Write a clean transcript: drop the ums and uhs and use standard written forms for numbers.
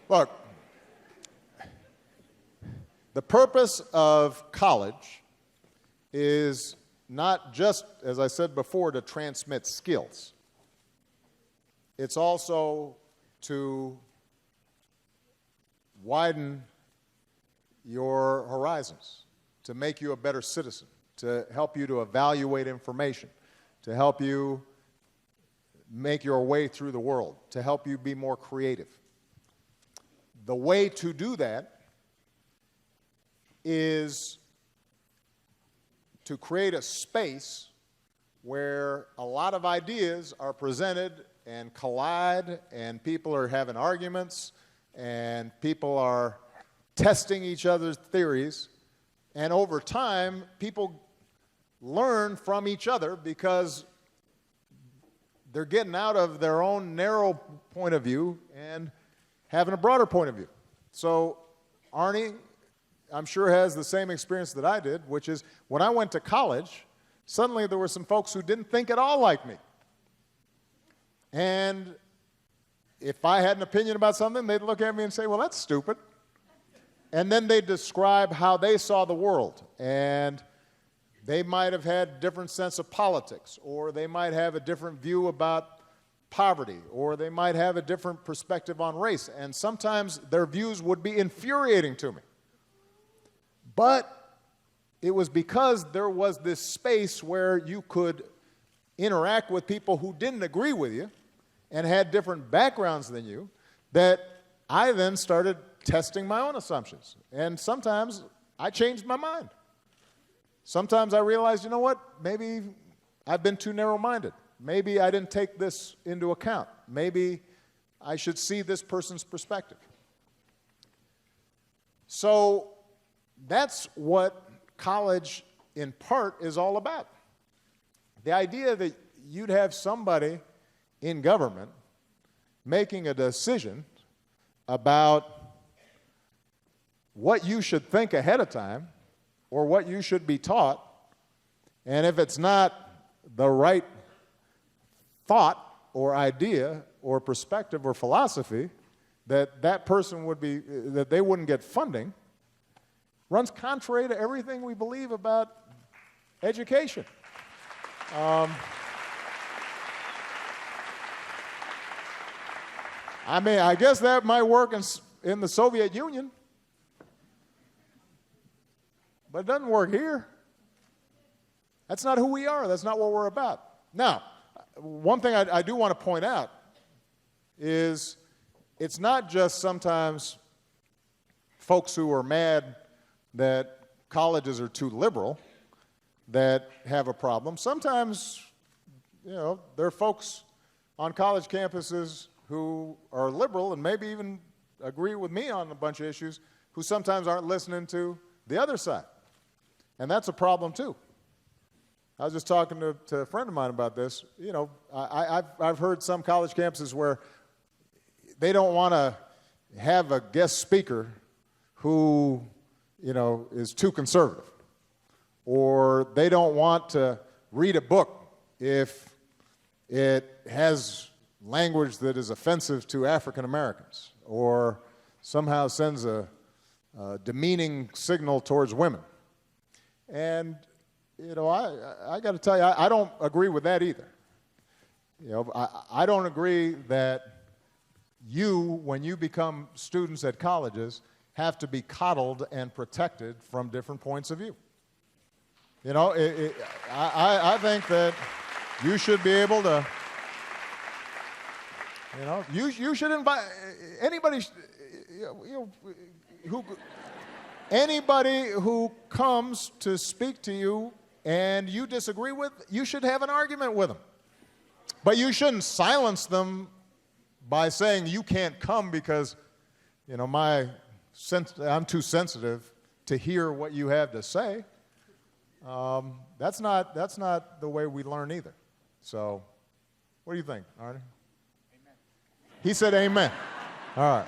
Look, the purpose of college is not just, as I said before, to transmit skills. It's also to widen your horizons, to make you a better citizen, to help you to evaluate information, to help you make your way through the world, to help you be more creative. The way to do that is to create a space where a lot of ideas are presented and collide, and people are having arguments, and people are testing each other's theories, and over time, people learn from each other because they're getting out of their own narrow point of view and having a broader point of view. So Arnie, I'm sure, has the same experience that I did, which is when I went to college, suddenly there were some folks who didn't think at all like me. And if I had an opinion about something, they'd look at me and say, well, that's stupid. And then they'd describe how they saw the world. And they might have had a different sense of politics, or they might have a different view about poverty, or they might have a different perspective on race. And sometimes their views would be infuriating to me. But it was because there was this space where you could interact with people who didn't agree with you and had different backgrounds than you, that I then started testing my own assumptions. And sometimes I changed my mind. Sometimes I realized, you know what, maybe I've been too narrow-minded. Maybe I didn't take this into account. Maybe I should see this person's perspective. So that's what college, in part, is all about. The idea that you'd have somebody in government making a decision about what you should think ahead of time or what you should be taught, and if it's not the right thought or idea or perspective or philosophy, that person would be, that they wouldn't get funding, runs contrary to everything we believe about education. I mean, I guess that might work in the Soviet Union, but it doesn't work here. That's not who we are. That's not what we're about. Now, one thing I do want to point out is it's not just sometimes folks who are mad that colleges are too liberal that have a problem. Sometimes, you know, there are folks on college campuses who are liberal and maybe even agree with me on a bunch of issues who sometimes aren't listening to the other side. And that's a problem too. I was just talking to a friend of mine about this. You know, I've heard some college campuses where they don't want to have a guest speaker who, you know, is too conservative, or they don't want to read a book if it has language that is offensive to African Americans, or somehow sends a demeaning signal towards women. And, you know, I got to tell you, I don't agree with that either. You know, I don't agree that you, when you become students at colleges, have to be coddled and protected from different points of view. You know, I think that you should be able to, you know, you should invite anybody, anybody who comes to speak to you and you disagree with, you should have an argument with them. But you shouldn't silence them by saying you can't come because, you know, I'm too sensitive to hear what you have to say. That's not the way we learn either. So, what do you think, Arnie? Amen. He said amen. All right.